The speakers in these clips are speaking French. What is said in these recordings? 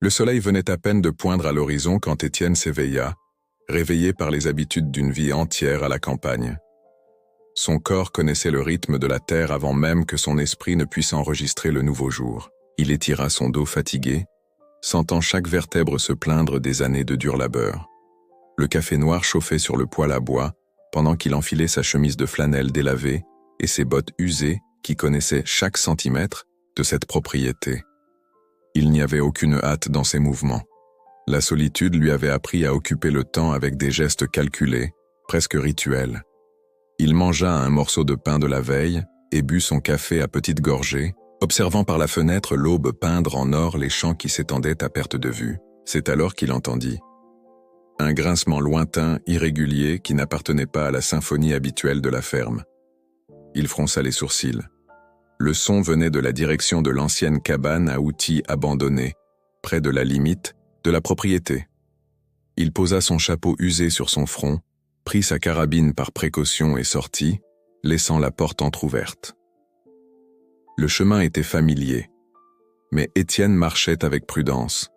Le soleil venait à peine de poindre à l'horizon quand Étienne s'éveilla, réveillé par les habitudes d'une vie entière à la campagne. Son corps connaissait le rythme de la terre avant même que son esprit ne puisse enregistrer le nouveau jour. Il étira son dos fatigué, sentant chaque vertèbre se plaindre des années de dur labeur. Le café noir chauffait sur le poêle à bois, pendant qu'il enfilait sa chemise de flanelle délavée et ses bottes usées qui connaissaient chaque centimètre de cette propriété. Il n'y avait aucune hâte dans ses mouvements. La solitude lui avait appris à occuper le temps avec des gestes calculés, presque rituels. Il mangea un morceau de pain de la veille et but son café à petites gorgées, observant par la fenêtre l'aube peindre en or les champs qui s'étendaient à perte de vue. C'est alors qu'il entendit un grincement lointain, irrégulier, qui n'appartenait pas à la symphonie habituelle de la ferme. Il fronça les sourcils. Le son venait de la direction de l'ancienne cabane à outils abandonnée, près de la limite de la propriété. Il posa son chapeau usé sur son front, prit sa carabine par précaution et sortit, laissant la porte entr'ouverte. Le chemin était familier, mais Étienne marchait avec prudence,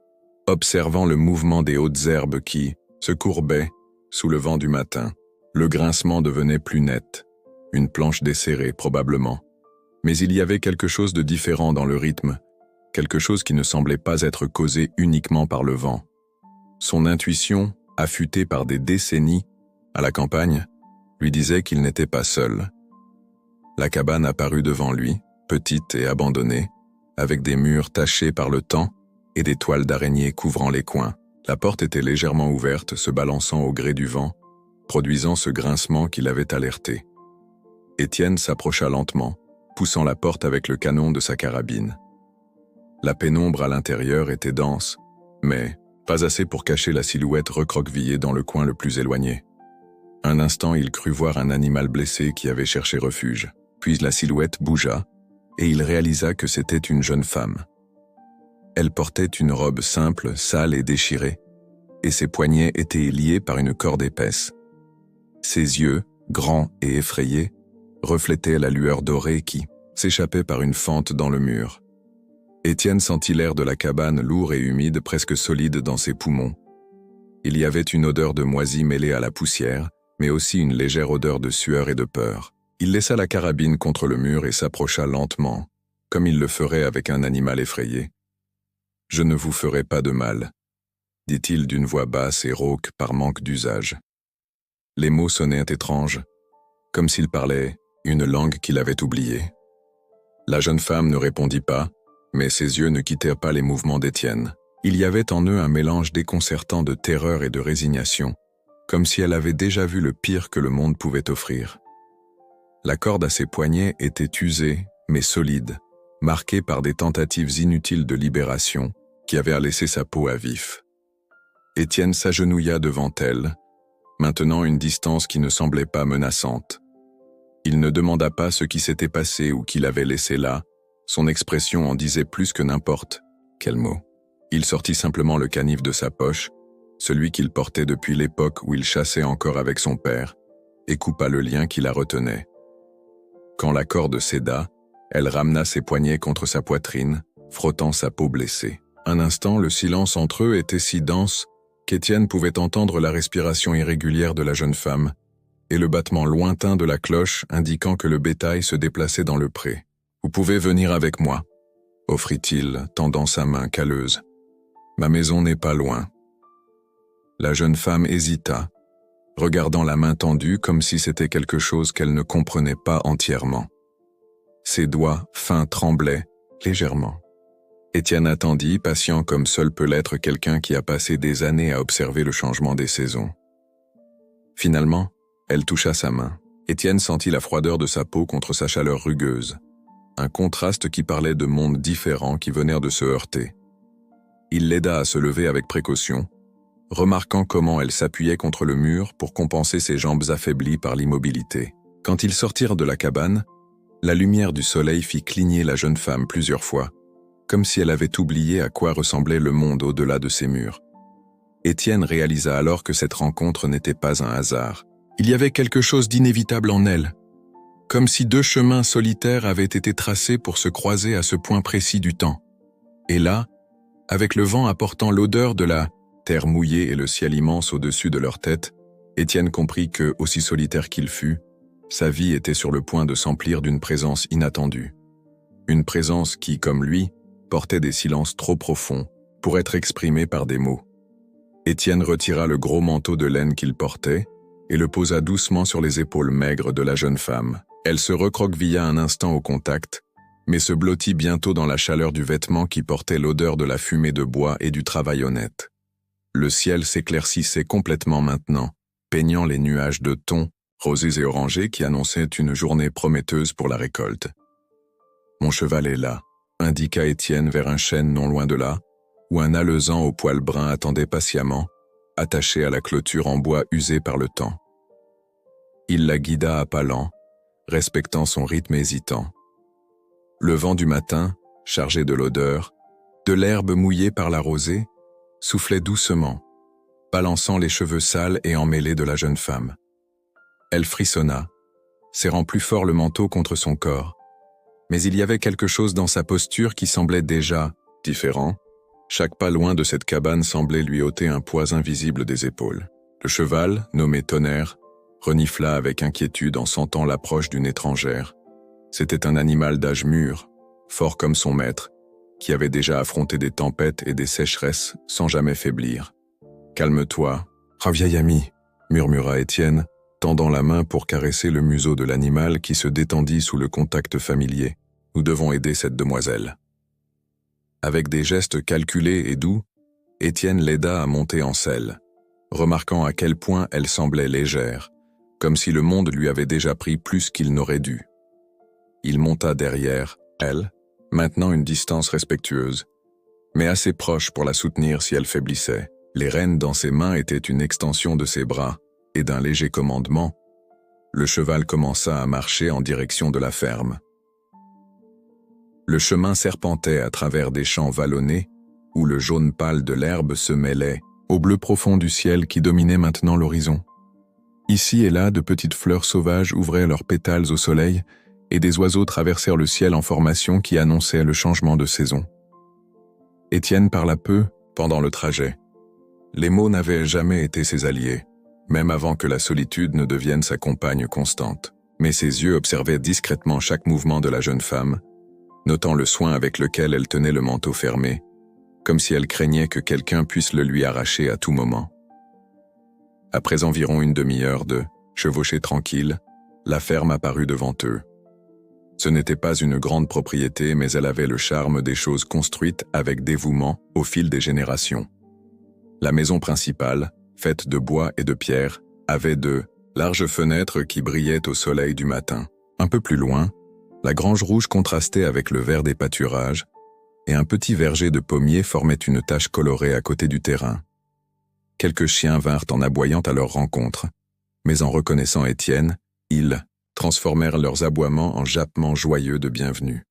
observant le mouvement des hautes herbes qui se courbaient sous le vent du matin. Le grincement devenait plus net, une planche desserrée probablement. Mais il y avait quelque chose de différent dans le rythme, quelque chose qui ne semblait pas être causé uniquement par le vent. Son intuition, affûtée par des décennies à la campagne, lui disait qu'il n'était pas seul. La cabane apparut devant lui, petite et abandonnée, avec des murs tachés par le temps et des toiles d'araignée couvrant les coins. La porte était légèrement ouverte, se balançant au gré du vent, produisant ce grincement qui l'avait alerté. Étienne s'approcha lentement, poussant la porte avec le canon de sa carabine. La pénombre à l'intérieur était dense, mais pas assez pour cacher la silhouette recroquevillée dans le coin le plus éloigné. Un instant, il crut voir un animal blessé qui avait cherché refuge. Puis la silhouette bougea, et il réalisa que c'était une jeune femme. Elle portait une robe simple, sale et déchirée, et ses poignets étaient liés par une corde épaisse. Ses yeux, grands et effrayés, reflétaient la lueur dorée qui s'échappait par une fente dans le mur. Étienne sentit l'air de la cabane lourd et humide, presque solide dans ses poumons. Il y avait une odeur de moisi mêlée à la poussière, mais aussi une légère odeur de sueur et de peur. Il laissa la carabine contre le mur et s'approcha lentement, comme il le ferait avec un animal effrayé. « Je ne vous ferai pas de mal », dit-il d'une voix basse et rauque par manque d'usage. Les mots sonnaient étranges, comme s'il parlait une langue qu'il avait oubliée. La jeune femme ne répondit pas, mais ses yeux ne quittèrent pas les mouvements d'Étienne. Il y avait en eux un mélange déconcertant de terreur et de résignation, comme si elle avait déjà vu le pire que le monde pouvait offrir. La corde à ses poignets était usée, mais solide, marquée par des tentatives inutiles de libération qui avaient laissé sa peau à vif. Étienne s'agenouilla devant elle, maintenant une distance qui ne semblait pas menaçante. Il ne demanda pas ce qui s'était passé ou qui l'avait laissé là, son expression en disait plus que n'importe quel mot. Il sortit simplement le canif de sa poche, celui qu'il portait depuis l'époque où il chassait encore avec son père, et coupa le lien qui la retenait. Quand la corde céda, elle ramena ses poignets contre sa poitrine, frottant sa peau blessée. Un instant, le silence entre eux était si dense qu'Étienne pouvait entendre la respiration irrégulière de la jeune femme et le battement lointain de la cloche indiquant que le bétail se déplaçait dans le pré. « Vous pouvez venir avec moi », offrit-il, tendant sa main calleuse. « Ma maison n'est pas loin. » La jeune femme hésita, regardant la main tendue comme si c'était quelque chose qu'elle ne comprenait pas entièrement. Ses doigts fins tremblaient légèrement. Étienne attendit, patient comme seul peut l'être quelqu'un qui a passé des années à observer le changement des saisons. Finalement, elle toucha sa main. Étienne sentit la froideur de sa peau contre sa chaleur rugueuse, un contraste qui parlait de mondes différents qui venèrent de se heurter. Il l'aida à se lever avec précaution, remarquant comment elle s'appuyait contre le mur pour compenser ses jambes affaiblies par l'immobilité. Quand ils sortirent de la cabane, la lumière du soleil fit cligner la jeune femme plusieurs fois, comme si elle avait oublié à quoi ressemblait le monde au-delà de ces murs. Étienne réalisa alors que cette rencontre n'était pas un hasard. Il y avait quelque chose d'inévitable en elle, comme si deux chemins solitaires avaient été tracés pour se croiser à ce point précis du temps. Et là, Avec le vent apportant l'odeur de la terre mouillée et le ciel immense au-dessus de leur tête, Étienne comprit que, aussi solitaire qu'il fût, sa vie était sur le point de s'emplir d'une présence inattendue. Une présence qui, comme lui, portait des silences trop profonds pour être exprimés par des mots. Étienne retira le gros manteau de laine qu'il portait et le posa doucement sur les épaules maigres de la jeune femme. Elle se recroquevilla un instant au contact, mais se blottit bientôt dans la chaleur du vêtement qui portait l'odeur de la fumée de bois et du travail honnête. Le ciel s'éclaircissait complètement maintenant, peignant les nuages de tons, rosés et orangés qui annonçaient une journée prometteuse pour la récolte. « Mon cheval est là », indiqua Étienne vers un chêne non loin de là, où un alezan au poil brun attendait patiemment, attaché à la clôture en bois usé par le temps. Il la guida à pas lents, respectant son rythme hésitant. Le vent du matin, chargé de l'odeur, de l'herbe mouillée par la rosée, soufflait doucement, balançant les cheveux sales et emmêlés de la jeune femme. Elle frissonna, serrant plus fort le manteau contre son corps. Mais il y avait quelque chose dans sa posture qui semblait déjà différent. Chaque pas loin de cette cabane semblait lui ôter un poids invisible des épaules. Le cheval, nommé Tonnerre, renifla avec inquiétude en sentant l'approche d'une étrangère. C'était un animal d'âge mûr, fort comme son maître, qui avait déjà affronté des tempêtes et des sécheresses sans jamais faiblir. « Calme-toi, vieil ami », murmura Étienne, tendant la main pour caresser le museau de l'animal qui se détendit sous le contact familier. « Nous devons aider cette demoiselle. » Avec des gestes calculés et doux, Étienne l'aida à monter en selle, remarquant à quel point elle semblait légère, comme si le monde lui avait déjà pris plus qu'il n'aurait dû. Il monta derrière, elle, maintenant une distance respectueuse, mais assez proche pour la soutenir si elle faiblissait. Les rênes dans ses mains étaient une extension de ses bras, et d'un léger commandement, le cheval commença à marcher en direction de la ferme. Le chemin serpentait à travers des champs vallonnés, où le jaune pâle de l'herbe se mêlait au bleu profond du ciel qui dominait maintenant l'horizon. Ici et là, de petites fleurs sauvages ouvraient leurs pétales au soleil, et des oiseaux traversèrent le ciel en formation qui annonçait le changement de saison. Étienne parla peu pendant le trajet. Les mots n'avaient jamais été ses alliés, même avant que la solitude ne devienne sa compagne constante. Mais ses yeux observaient discrètement chaque mouvement de la jeune femme, notant le soin avec lequel elle tenait le manteau fermé, comme si elle craignait que quelqu'un puisse le lui arracher à tout moment. Après environ une demi-heure de chevauchée tranquille, la ferme apparut devant eux. Ce n'était pas une grande propriété, mais elle avait le charme des choses construites avec dévouement au fil des générations. La maison principale, faite de bois et de pierre, avait de larges fenêtres qui brillaient au soleil du matin. Un peu plus loin, la grange rouge contrastait avec le vert des pâturages, et un petit verger de pommiers formait une tache colorée à côté du terrain. Quelques chiens vinrent en aboyant à leur rencontre, mais en reconnaissant Étienne, ils transformèrent leurs aboiements en jappements joyeux de bienvenue.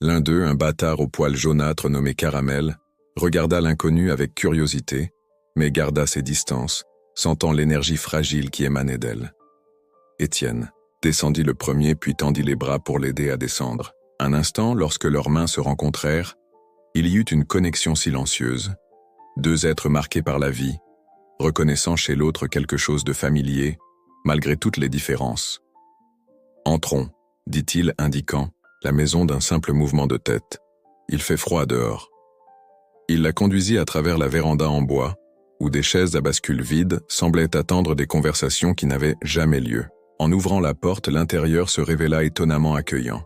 L'un d'eux, un bâtard au poil jaunâtre nommé Caramel, regarda l'inconnu avec curiosité, mais garda ses distances, sentant l'énergie fragile qui émanait d'elle. Étienne descendit le premier puis tendit les bras pour l'aider à descendre. Un instant, lorsque leurs mains se rencontrèrent, il y eut une connexion silencieuse. Deux êtres marqués par la vie, reconnaissant chez l'autre quelque chose de familier, malgré toutes les différences. « Entrons », dit-il, indiquant la maison d'un simple mouvement de tête. « Il fait froid dehors. » Il la conduisit à travers la véranda en bois, où des chaises à bascule vides semblaient attendre des conversations qui n'avaient jamais lieu. En ouvrant la porte, l'intérieur se révéla étonnamment accueillant.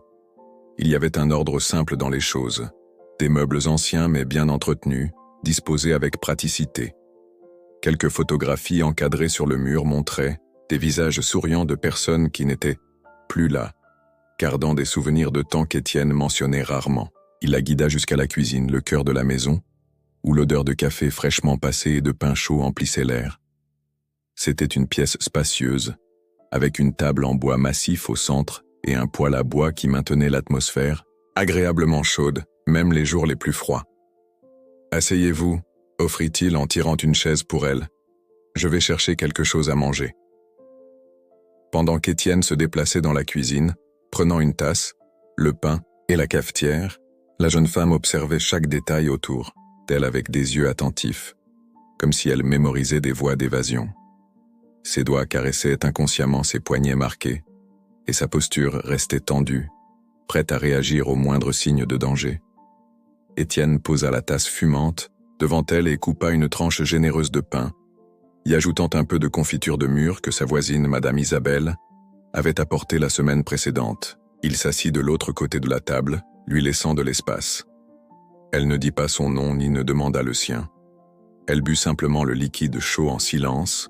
Il y avait un ordre simple dans les choses, des meubles anciens mais bien entretenus, disposés avec praticité. Quelques photographies encadrées sur le mur montraient des visages souriants de personnes qui n'étaient plus là, gardant des souvenirs de temps qu'Étienne mentionnait rarement. Il la guida jusqu'à la cuisine, le cœur de la maison, où l'odeur de café fraîchement passé et de pain chaud emplissait l'air. C'était une pièce spacieuse, avec une table en bois massif au centre et un poêle à bois qui maintenait l'atmosphère, agréablement chaude, même les jours les plus froids. « Asseyez-vous », offrit-il en tirant une chaise pour elle. « Je vais chercher quelque chose à manger. » Pendant qu'Étienne se déplaçait dans la cuisine, prenant une tasse, le pain et la cafetière, la jeune femme observait chaque détail autour. tel avec des yeux attentifs, comme si elle mémorisait des voies d'évasion. Ses doigts caressaient inconsciemment ses poignets marqués, et sa posture restait tendue, prête à réagir au moindre signe de danger. Étienne posa la tasse fumante devant elle et coupa une tranche généreuse de pain, y ajoutant un peu de confiture de mûre que sa voisine, Madame Isabelle, avait apporté la semaine précédente. Il s'assit de l'autre côté de la table, lui laissant de l'espace. Elle ne dit pas son nom ni ne demanda le sien. Elle but simplement le liquide chaud en silence,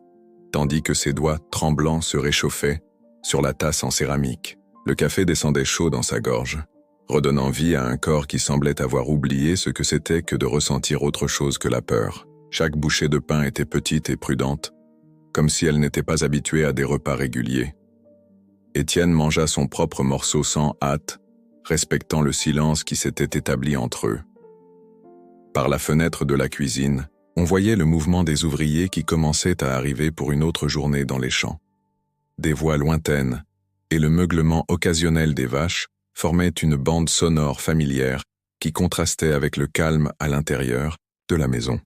tandis que ses doigts tremblants se réchauffaient sur la tasse en céramique. Le café descendait chaud dans sa gorge, redonnant vie à un corps qui semblait avoir oublié ce que c'était que de ressentir autre chose que la peur. Chaque bouchée de pain était petite et prudente, comme si elle n'était pas habituée à des repas réguliers. Étienne mangea son propre morceau sans hâte, respectant le silence qui s'était établi entre eux. Par la fenêtre de la cuisine, on voyait le mouvement des ouvriers qui commençaient à arriver pour une autre journée dans les champs. Des voix lointaines et le meuglement occasionnel des vaches formaient une bande sonore familière qui contrastait avec le calme à l'intérieur de la maison.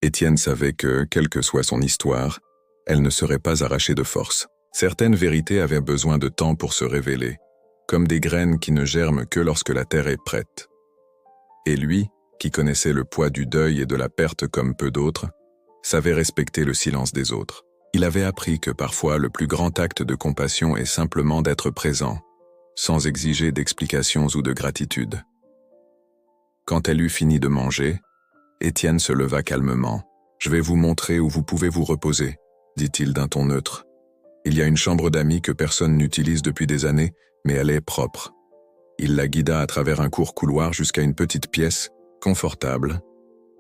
Étienne savait que, quelle que soit son histoire, elle ne serait pas arrachée de force. Certaines vérités avaient besoin de temps pour se révéler, comme des graines qui ne germent que lorsque la terre est prête. Et lui, qui connaissait le poids du deuil et de la perte comme peu d'autres, savait respecter le silence des autres. Il avait appris que parfois le plus grand acte de compassion est simplement d'être présent, sans exiger d'explications ou de gratitude. Quand elle eut fini de manger, Étienne se leva calmement. « Je vais vous montrer où vous pouvez vous reposer », dit-il d'un ton neutre. « Il y a une chambre d'amis que personne n'utilise depuis des années, mais elle est propre. » Il la guida à travers un court couloir jusqu'à une petite pièce, confortable,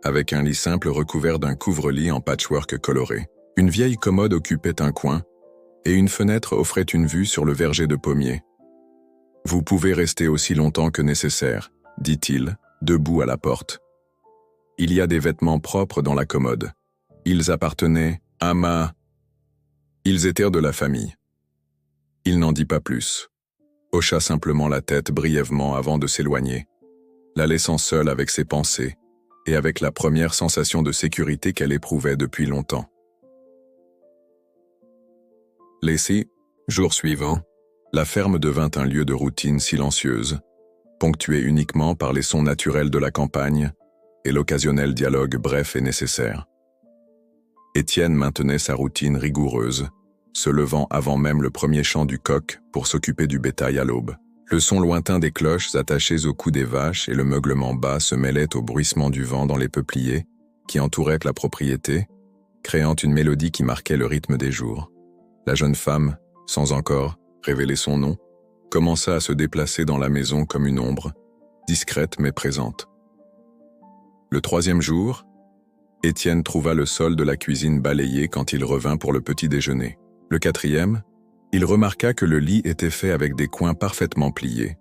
avec un lit simple recouvert d'un couvre-lit en patchwork coloré. Une vieille commode occupait un coin, et une fenêtre offrait une vue sur le verger de pommiers. « Vous pouvez rester aussi longtemps que nécessaire, » dit-il, debout à la porte. « Il y a des vêtements propres dans la commode. Ils appartenaient à ma... » Ils étaient de la famille. Il n'en dit pas plus. Hocha simplement la tête brièvement avant de s'éloigner, la laissant seule avec ses pensées et avec la première sensation de sécurité qu'elle éprouvait depuis longtemps. Laissé, jour suivant, la ferme devint un lieu de routine silencieuse, ponctué uniquement par les sons naturels de la campagne et l'occasionnel dialogue bref et nécessaire. Étienne maintenait sa routine rigoureuse, se levant avant même le premier chant du coq pour s'occuper du bétail à l'aube. Le son lointain des cloches attachées au cou des vaches et le meuglement bas se mêlaient au bruissement du vent dans les peupliers qui entouraient la propriété, créant une mélodie qui marquait le rythme des jours. La jeune femme, sans encore révéler son nom, commença à se déplacer dans la maison comme une ombre, discrète mais présente. Le troisième jour, Étienne trouva le sol de la cuisine balayé quand il revint pour le petit déjeuner. Le quatrième, il remarqua que le lit était fait avec des coins parfaitement pliés.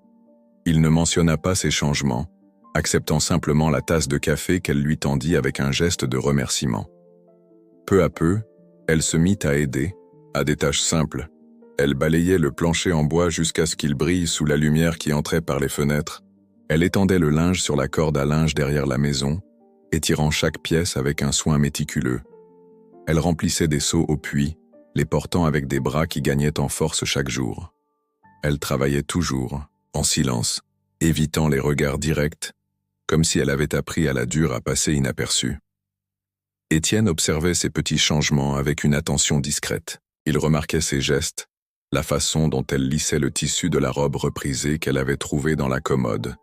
Il ne mentionna pas ces changements, acceptant simplement la tasse de café qu'elle lui tendit avec un geste de remerciement. Peu à peu, elle se mit à aider, à des tâches simples. Elle balayait le plancher en bois jusqu'à ce qu'il brille sous la lumière qui entrait par les fenêtres. Elle étendait le linge sur la corde à linge derrière la maison, étirant chaque pièce avec un soin méticuleux. Elle remplissait des seaux au puits, les portant avec des bras qui gagnaient en force chaque jour. Elle travaillait toujours, en silence, évitant les regards directs, comme si elle avait appris à la dure à passer inaperçue. Étienne observait ces petits changements avec une attention discrète. Il remarquait ses gestes, la façon dont elle lissait le tissu de la robe reprisée qu'elle avait trouvée dans la commode,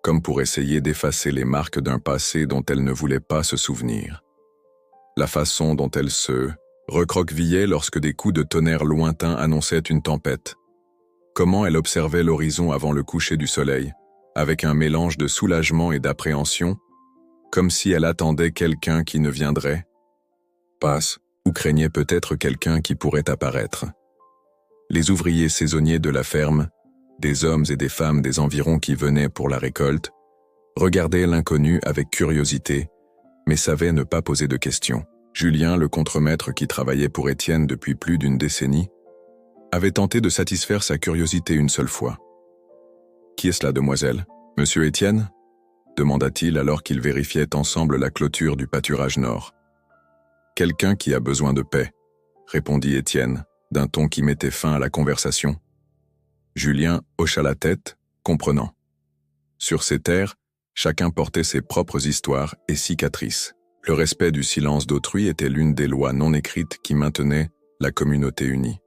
comme pour essayer d'effacer les marques d'un passé dont elle ne voulait pas se souvenir. La façon dont elle se recroquevillait lorsque des coups de tonnerre lointains annonçaient une tempête. Comment elle observait l'horizon avant le coucher du soleil, avec un mélange de soulagement et d'appréhension, comme si elle attendait quelqu'un qui ne viendrait pas, ou craignait peut-être quelqu'un qui pourrait apparaître. Les ouvriers saisonniers de la ferme, des hommes et des femmes des environs qui venaient pour la récolte, regardaient l'inconnu avec curiosité, mais savaient ne pas poser de questions. Julien, le contremaître qui travaillait pour Étienne depuis plus d'une décennie, avait tenté de satisfaire sa curiosité une seule fois. « Qui est-ce là, demoiselle ? Monsieur Étienne » demanda-t-il alors qu'ils vérifiaient ensemble la clôture du pâturage nord. Quelqu'un qui a besoin de paix, répondit Étienne, d'un ton qui mettait fin à la conversation. Julien hocha la tête, comprenant. Sur ces terres, chacun portait ses propres histoires et cicatrices. Le respect du silence d'autrui était l'une des lois non écrites qui maintenaient la communauté unie.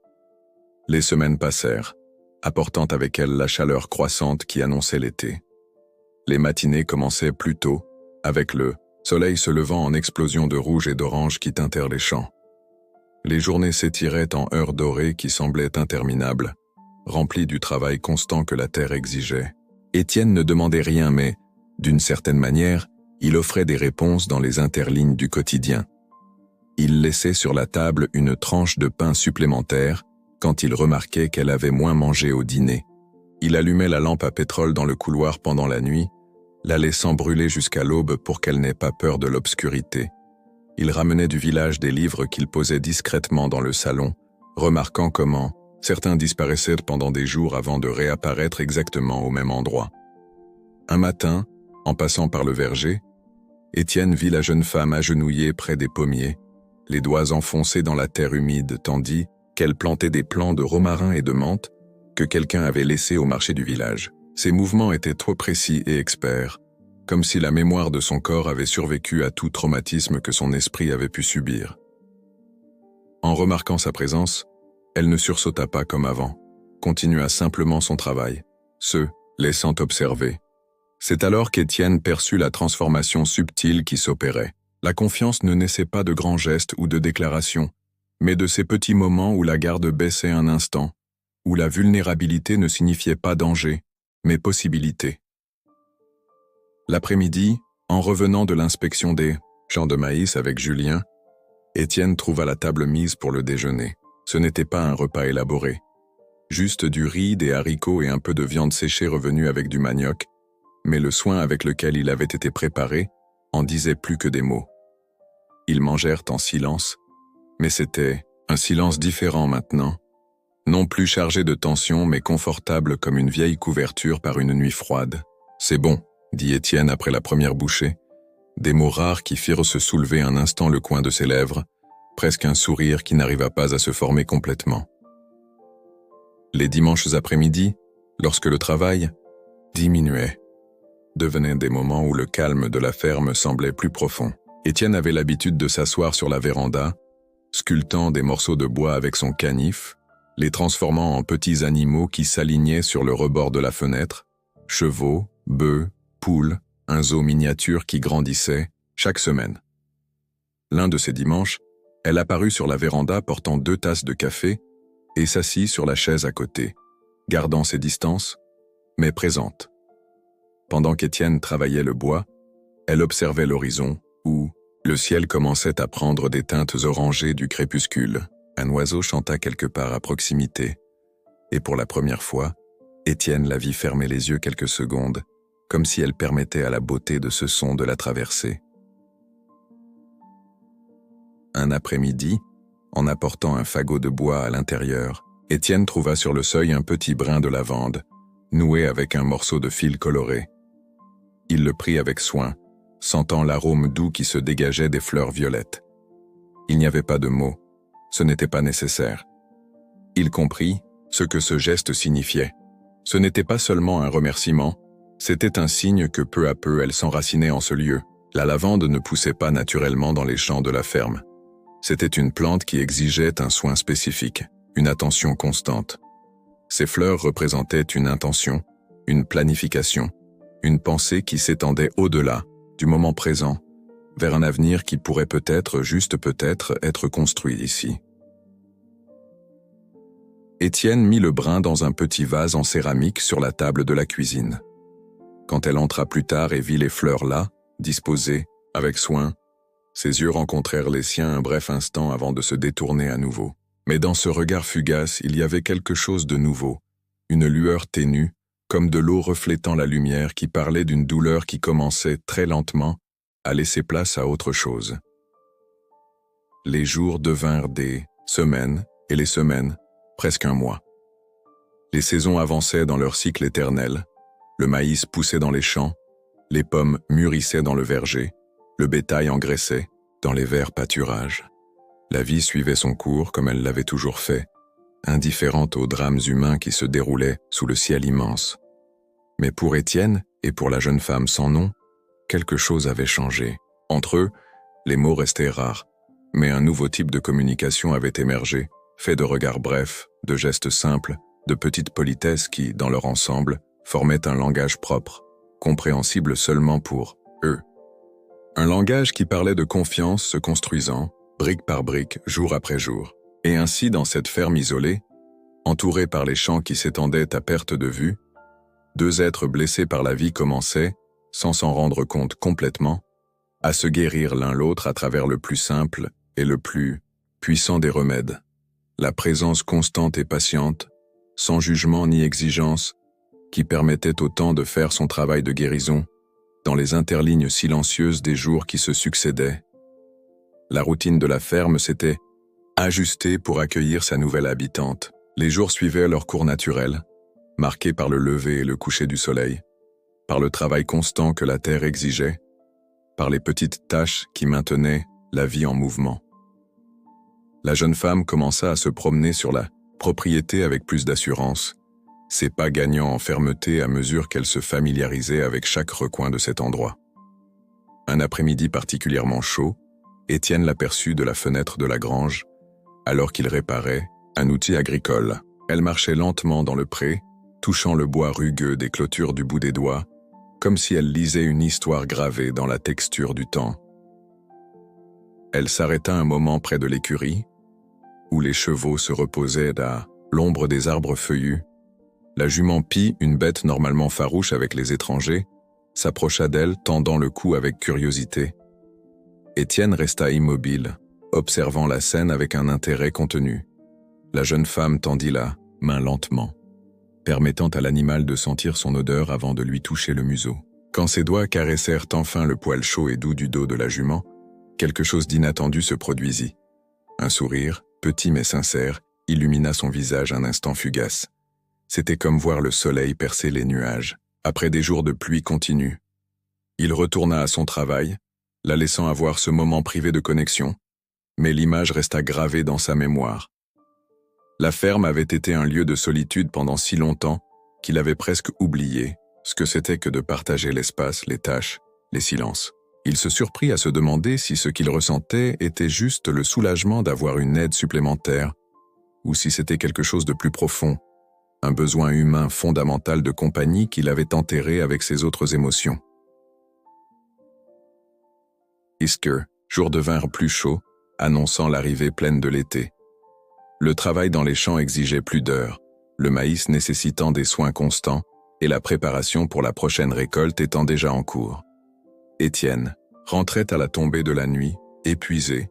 Les semaines passèrent, apportant avec elles la chaleur croissante qui annonçait l'été. Les matinées commençaient plus tôt, avec le soleil se levant en explosions de rouge et d'orange qui teintèrent les champs. Les journées s'étiraient en heures dorées qui semblaient interminables, remplies du travail constant que la terre exigeait. Étienne ne demandait rien mais, d'une certaine manière, il offrait des réponses dans les interlignes du quotidien. Il laissait sur la table une tranche de pain supplémentaire quand il remarquait qu'elle avait moins mangé au dîner. Il allumait la lampe à pétrole dans le couloir pendant la nuit, la laissant brûler jusqu'à l'aube pour qu'elle n'ait pas peur de l'obscurité. Il ramenait du village des livres qu'il posait discrètement dans le salon, remarquant comment certains disparaissaient pendant des jours avant de réapparaître exactement au même endroit. Un matin, en passant par le verger, Étienne vit la jeune femme agenouillée près des pommiers, les doigts enfoncés dans la terre humide tandis qu'elle plantait des plants de romarin et de menthe que quelqu'un avait laissés au marché du village. Ses mouvements étaient trop précis et experts, comme si la mémoire de son corps avait survécu à tout traumatisme que son esprit avait pu subir. En remarquant sa présence, elle ne sursauta pas comme avant, continua simplement son travail, se laissant observer. C'est alors qu'Étienne perçut la transformation subtile qui s'opérait. La confiance ne naissait pas de grands gestes ou de déclarations, mais de ces petits moments où la garde baissait un instant, où la vulnérabilité ne signifiait pas danger, mais possibilité. L'après-midi, en revenant de l'inspection des champs de maïs avec Julien, Étienne trouva la table mise pour le déjeuner. Ce n'était pas un repas élaboré. Juste du riz, des haricots et un peu de viande séchée revenue avec du manioc, mais le soin avec lequel il avait été préparé en disait plus que des mots. Ils mangèrent en silence, mais c'était un silence différent maintenant, non plus chargé de tension mais confortable comme une vieille couverture par une nuit froide. « C'est bon », dit Étienne après la première bouchée, des mots rares qui firent se soulever un instant le coin de ses lèvres, presque un sourire qui n'arriva pas à se former complètement. Les dimanches après-midi, lorsque le travail diminuait, devenaient des moments où le calme de la ferme semblait plus profond. Étienne avait l'habitude de s'asseoir sur la véranda, sculptant des morceaux de bois avec son canif, les transformant en petits animaux qui s'alignaient sur le rebord de la fenêtre, chevaux, bœufs, poules, un zoo miniature qui grandissait chaque semaine. L'un de ces dimanches, elle apparut sur la véranda portant 2 tasses de café et s'assit sur la chaise à côté, gardant ses distances, mais présente. Pendant qu'Étienne travaillait le bois, elle observait l'horizon où le ciel commençait à prendre des teintes orangées du crépuscule. Un oiseau chanta quelque part à proximité, et pour la première fois, Étienne la vit fermer les yeux quelques secondes, comme si elle permettait à la beauté de ce son de la traverser. Un après-midi, en apportant un fagot de bois à l'intérieur, Étienne trouva sur le seuil un petit brin de lavande, noué avec un morceau de fil coloré. Il le prit avec soin, sentant l'arôme doux qui se dégageait des fleurs violettes. Il n'y avait pas de mots, ce n'était pas nécessaire. Il comprit ce que ce geste signifiait. Ce n'était pas seulement un remerciement, c'était un signe que peu à peu elle s'enracinait en ce lieu. La lavande ne poussait pas naturellement dans les champs de la ferme. C'était une plante qui exigeait un soin spécifique, une attention constante. Ces fleurs représentaient une intention, une planification, une pensée qui s'étendait au-delà du moment présent, vers un avenir qui pourrait peut-être, juste peut-être, être construit ici. Étienne mit le brin dans un petit vase en céramique sur la table de la cuisine. Quand elle entra plus tard et vit les fleurs là, disposées, avec soin, ses yeux rencontrèrent les siens un bref instant avant de se détourner à nouveau. Mais dans ce regard fugace, il y avait quelque chose de nouveau, une lueur ténue, comme de l'eau reflétant la lumière qui parlait d'une douleur qui commençait très lentement à laisser place à autre chose. Les jours devinrent des semaines, et les semaines, presque un mois. Les saisons avançaient dans leur cycle éternel, le maïs poussait dans les champs, Les pommes mûrissaient dans le verger, le bétail engraissait dans les verts pâturages. La vie suivait son cours comme elle l'avait toujours fait, indifférente aux drames humains qui se déroulaient sous le ciel immense. Mais pour Étienne et pour la jeune femme sans nom, quelque chose avait changé. Entre eux, les mots restaient rares, mais un nouveau type de communication avait émergé, fait de regards brefs, de gestes simples, de petites politesses qui, dans leur ensemble, formaient un langage propre, compréhensible seulement pour eux. Un langage qui parlait de confiance se construisant, brique par brique, jour après jour. Et ainsi, dans cette ferme isolée, entourée par les champs qui s'étendaient à perte de vue, deux êtres blessés par la vie commençaient, sans s'en rendre compte complètement, à se guérir l'un l'autre à travers le plus simple et le plus puissant des remèdes. La présence constante et patiente, sans jugement ni exigence, qui permettait au temps de faire son travail de guérison, dans les interlignes silencieuses des jours qui se succédaient. La routine de la ferme s'était ajustée pour accueillir sa nouvelle habitante. Les jours suivaient leur cours naturel, marqués par le lever et le coucher du soleil, par le travail constant que la terre exigeait, par les petites tâches qui maintenaient la vie en mouvement. La jeune femme commença à se promener sur la propriété avec plus d'assurance, ses pas gagnant en fermeté à mesure qu'elle se familiarisait avec chaque recoin de cet endroit. Un après-midi particulièrement chaud, Étienne l'aperçut de la fenêtre de la grange, alors qu'il réparait un outil agricole. Elle marchait lentement dans le pré, touchant le bois rugueux des clôtures du bout des doigts, comme si elle lisait une histoire gravée dans la texture du temps. Elle s'arrêta un moment près de l'écurie, où les chevaux se reposaient à l'ombre des arbres feuillus. La jument Pie, une bête normalement farouche avec les étrangers, s'approcha d'elle, tendant le cou avec curiosité. Étienne resta immobile, observant la scène avec un intérêt contenu. La jeune femme tendit la main lentement, permettant à l'animal de sentir son odeur avant de lui toucher le museau. Quand ses doigts caressèrent enfin le poil chaud et doux du dos de la jument, quelque chose d'inattendu se produisit. Un sourire, petit mais sincère, illumina son visage un instant fugace. C'était comme voir le soleil percer les nuages, après des jours de pluie continue. Il retourna à son travail, la laissant avoir ce moment privé de connexion, mais l'image resta gravée dans sa mémoire. La ferme avait été un lieu de solitude pendant si longtemps qu'il avait presque oublié ce que c'était que de partager l'espace, les tâches, les silences. Il se surprit à se demander si ce qu'il ressentait était juste le soulagement d'avoir une aide supplémentaire, ou si c'était quelque chose de plus profond, un besoin humain fondamental de compagnie qu'il avait enterré avec ses autres émotions. Easter, jour devinrent plus chaud, annonçant l'arrivée pleine de l'été. Le travail dans les champs exigeait plus d'heures, le maïs nécessitant des soins constants et la préparation pour la prochaine récolte étant déjà en cours. Étienne rentrait à la tombée de la nuit, épuisé,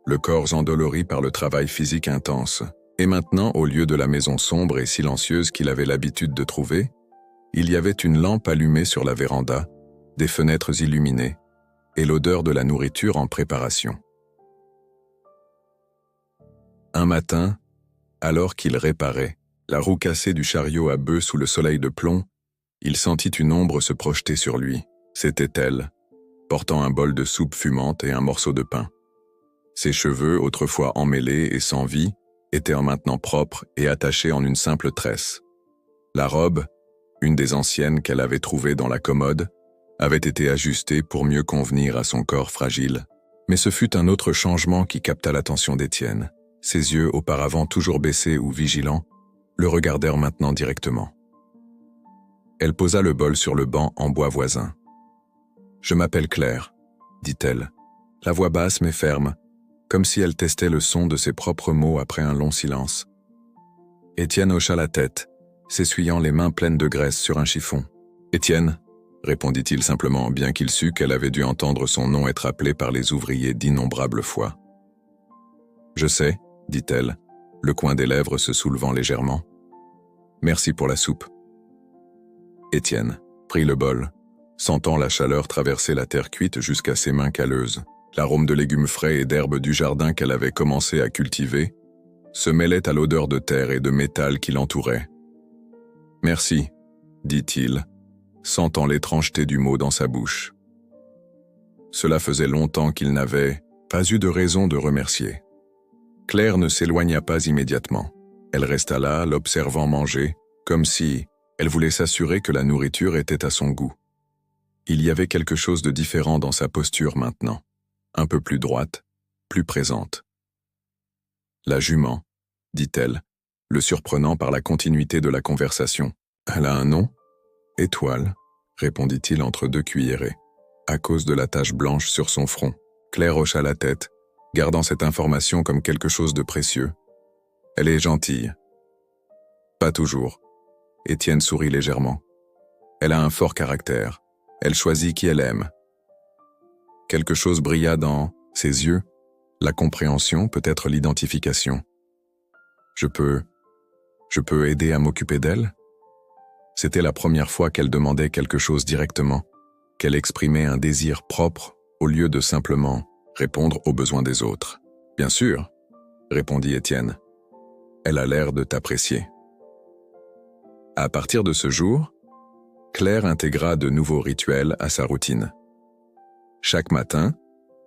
le corps endolori par le travail physique intense. Et maintenant, au lieu de la maison sombre et silencieuse qu'il avait l'habitude de trouver, il y avait une lampe allumée sur la véranda, des fenêtres illuminées, et l'odeur de la nourriture en préparation. Un matin, alors qu'il réparait la roue cassée du chariot à bœufs sous le soleil de plomb, il sentit une ombre se projeter sur lui. C'était elle, portant un bol de soupe fumante et un morceau de pain. Ses cheveux, autrefois emmêlés et sans vie, étaient maintenant propres et attachés en une simple tresse. La robe, une des anciennes qu'elle avait trouvées dans la commode, avait été ajustée pour mieux convenir à son corps fragile. Mais ce fut un autre changement qui capta l'attention d'Étienne. Ses yeux, auparavant toujours baissés ou vigilants, le regardèrent maintenant directement. Elle posa le bol sur le banc en bois voisin. « Je m'appelle Claire », dit-elle, la voix basse mais ferme, comme si elle testait le son de ses propres mots après un long silence. Étienne hocha la tête, s'essuyant les mains pleines de graisse sur un chiffon. « Étienne », répondit-il simplement, bien qu'il sût qu'elle avait dû entendre son nom être appelé par les ouvriers d'innombrables fois. « Je sais », dit-elle, le coin des lèvres se soulevant légèrement. « Merci pour la soupe. » Étienne prit le bol, sentant la chaleur traverser la terre cuite jusqu'à ses mains calleuses. L'arôme de légumes frais et d'herbes du jardin qu'elle avait commencé à cultiver se mêlait à l'odeur de terre et de métal qui l'entourait. « Merci », dit-il, sentant l'étrangeté du mot dans sa bouche. Cela faisait longtemps qu'il n'avait pas eu de raison de remercier. Claire ne s'éloigna pas immédiatement. Elle resta là, l'observant manger, comme si elle voulait s'assurer que la nourriture était à son goût. Il y avait quelque chose de différent dans sa posture maintenant, un peu plus droite, plus présente. « La jument », dit-elle, le surprenant par la continuité de la conversation. « Elle a un nom ?»« Étoile », répondit-il entre deux cuillerées, à cause de la tache blanche sur son front. Claire hocha la tête, gardant cette information comme quelque chose de précieux. « Elle est gentille. »« Pas toujours. » Étienne sourit légèrement. « Elle a un fort caractère. Elle choisit qui elle aime. » Quelque chose brilla dans ses yeux, la compréhension, peut-être l'identification. « Je peux aider à m'occuper d'elle ?» C'était la première fois qu'elle demandait quelque chose directement, qu'elle exprimait un désir propre au lieu de simplement répondre aux besoins des autres. « Bien sûr, » répondit Étienne. « Elle a l'air de t'apprécier. » À partir de ce jour, Claire intégra de nouveaux rituels à sa routine. Chaque matin,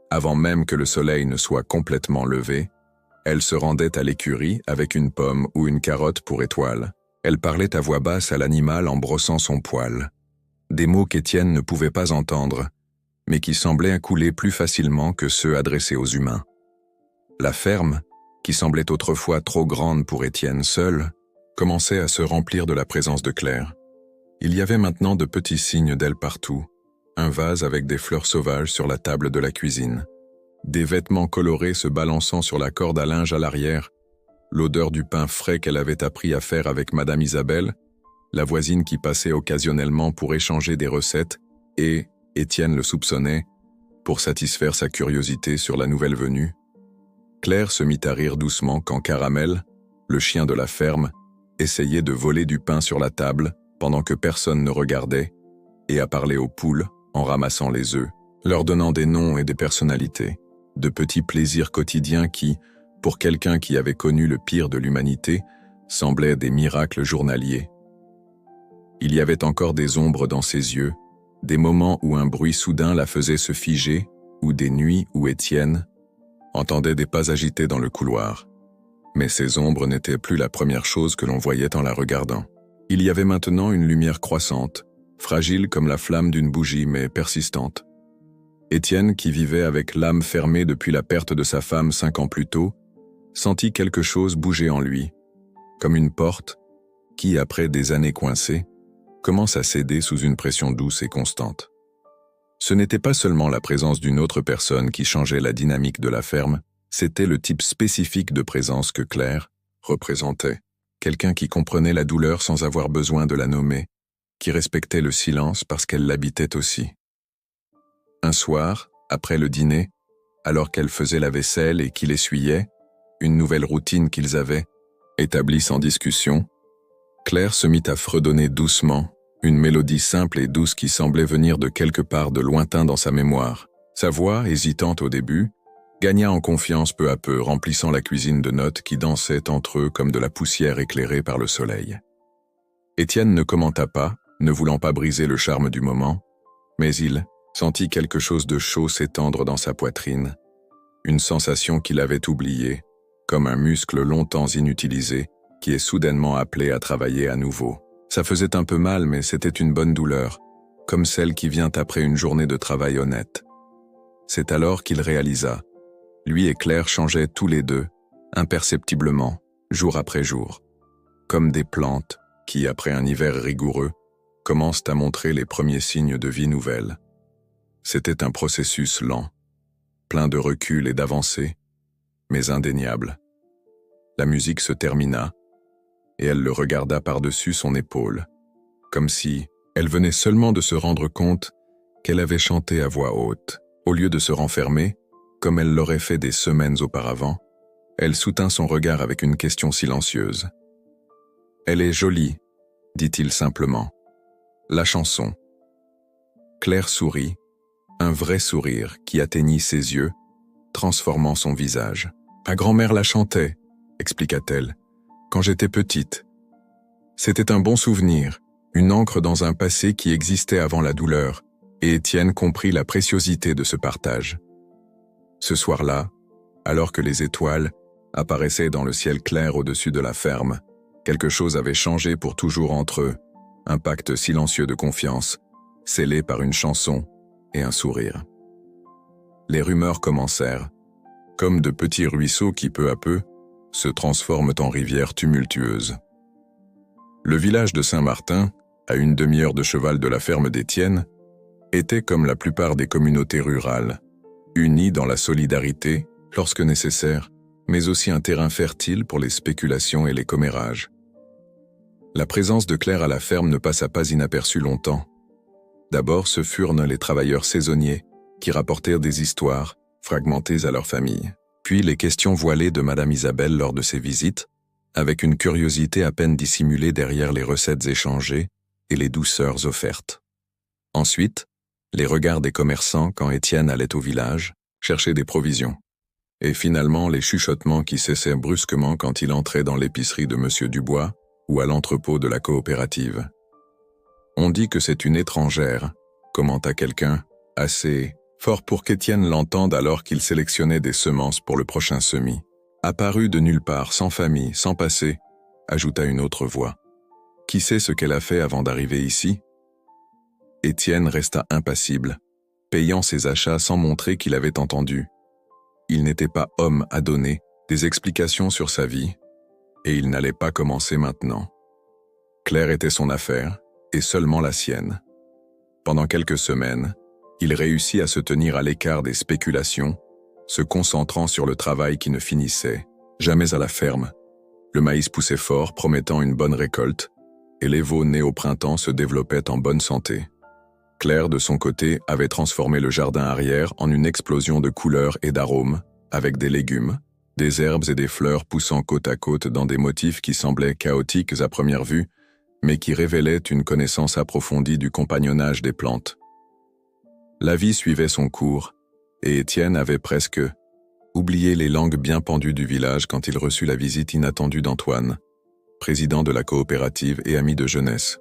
avant même que le soleil ne soit complètement levé, elle se rendait à l'écurie avec une pomme ou une carotte pour Étoile. Elle parlait à voix basse à l'animal en brossant son poil. Des mots qu'Étienne ne pouvait pas entendre, mais qui semblaient couler plus facilement que ceux adressés aux humains. La ferme, qui semblait autrefois trop grande pour Étienne seul, commençait à se remplir de la présence de Claire. Il y avait maintenant de petits signes d'elle partout, un vase avec des fleurs sauvages sur la table de la cuisine, des vêtements colorés se balançant sur la corde à linge à l'arrière, l'odeur du pain frais qu'elle avait appris à faire avec Madame Isabelle, la voisine qui passait occasionnellement pour échanger des recettes et, Étienne le soupçonnait, pour satisfaire sa curiosité sur la nouvelle venue. Claire se mit à rire doucement quand Caramel, le chien de la ferme, essayait de voler du pain sur la table pendant que personne ne regardait et à parler aux poules en ramassant les œufs, leur donnant des noms et des personnalités, de petits plaisirs quotidiens qui, pour quelqu'un qui avait connu le pire de l'humanité, semblaient des miracles journaliers. Il y avait encore des ombres dans ses yeux, des moments où un bruit soudain la faisait se figer, ou des nuits où Étienne entendait des pas agités dans le couloir. Mais ces ombres n'étaient plus la première chose que l'on voyait en la regardant. Il y avait maintenant une lumière croissante, fragile comme la flamme d'une bougie mais persistante. Étienne, qui vivait avec l'âme fermée depuis la perte de sa femme 5 ans plus tôt, sentit quelque chose bouger en lui, comme une porte qui, après des années coincées, commence à céder sous une pression douce et constante. Ce n'était pas seulement la présence d'une autre personne qui changeait la dynamique de la ferme, c'était le type spécifique de présence que Claire représentait. Quelqu'un qui comprenait la douleur sans avoir besoin de la nommer, qui respectait le silence parce qu'elle l'habitait aussi. Un soir, après le dîner, alors qu'elle faisait la vaisselle et qu'il essuyait, une nouvelle routine qu'ils avaient, établie sans discussion, Claire se mit à fredonner doucement, une mélodie simple et douce qui semblait venir de quelque part de lointain dans sa mémoire. Sa voix, hésitante au début, gagna en confiance peu à peu, remplissant la cuisine de notes qui dansaient entre eux comme de la poussière éclairée par le soleil. Étienne ne commenta pas, ne voulant pas briser le charme du moment, mais il sentit quelque chose de chaud s'étendre dans sa poitrine, une sensation qu'il avait oubliée, comme un muscle longtemps inutilisé, qui est soudainement appelé à travailler à nouveau. Ça faisait un peu mal, mais c'était une bonne douleur, comme celle qui vient après une journée de travail honnête. C'est alors qu'il réalisa. Lui et Claire changeaient tous les deux, imperceptiblement, jour après jour, comme des plantes qui, après un hiver rigoureux, commencent à montrer les premiers signes de vie nouvelle. C'était un processus lent, plein de recul et d'avancées, mais indéniable. La musique se termina, et elle le regarda par-dessus son épaule, comme si elle venait seulement de se rendre compte qu'elle avait chanté à voix haute. Au lieu de se renfermer, comme elle l'aurait fait des semaines auparavant, elle soutint son regard avec une question silencieuse. « Elle est jolie, » dit-il simplement. « La chanson. » Claire sourit, un vrai sourire qui atteignit ses yeux, transformant son visage. « Ma grand-mère la chantait, » expliqua-t-elle, « quand j'étais petite. C'était un bon souvenir, une ancre dans un passé qui existait avant la douleur, et Étienne comprit la préciosité de ce partage. Ce soir-là, alors que les étoiles apparaissaient dans le ciel clair au-dessus de la ferme, quelque chose avait changé pour toujours entre eux, un pacte silencieux de confiance, scellé par une chanson et un sourire. Les rumeurs commencèrent, comme de petits ruisseaux qui peu à peu se transforment en rivières tumultueuses. Le village de Saint-Martin, à une demi-heure de cheval de la ferme d'Étienne, était comme la plupart des communautés rurales, uni dans la solidarité lorsque nécessaire, mais aussi un terrain fertile pour les spéculations et les commérages. La présence de Claire à la ferme ne passa pas inaperçue longtemps. D'abord, ce furent les travailleurs saisonniers qui rapportèrent des histoires, fragmentées à leur famille. Puis les questions voilées de Madame Isabelle lors de ses visites, avec une curiosité à peine dissimulée derrière les recettes échangées et les douceurs offertes. Ensuite, les regards des commerçants quand Étienne allait au village, chercher des provisions. Et finalement, les chuchotements qui cessaient brusquement quand il entrait dans l'épicerie de Monsieur Dubois ou à l'entrepôt de la coopérative. On dit que c'est une étrangère, commenta quelqu'un, assez fort pour qu'Étienne l'entende alors qu'il sélectionnait des semences pour le prochain semis. Apparue de nulle part, sans famille, sans passé, ajouta une autre voix. Qui sait ce qu'elle a fait avant d'arriver ici? Étienne resta impassible, payant ses achats sans montrer qu'il avait entendu. Il n'était pas homme à donner des explications sur sa vie, et il n'allait pas commencer maintenant. Claire était son affaire, et seulement la sienne. Pendant quelques semaines, il réussit à se tenir à l'écart des spéculations, se concentrant sur le travail qui ne finissait jamais à la ferme. Le maïs poussait fort, promettant une bonne récolte, et les veaux nés au printemps se développaient en bonne santé. Claire, de son côté, avait transformé le jardin arrière en une explosion de couleurs et d'arômes, avec des légumes, des herbes et des fleurs poussant côte à côte dans des motifs qui semblaient chaotiques à première vue, mais qui révélaient une connaissance approfondie du compagnonnage des plantes. La vie suivait son cours, et Étienne avait presque oublié les langues bien pendues du village quand il reçut la visite inattendue d'Antoine, président de la coopérative et ami de jeunesse.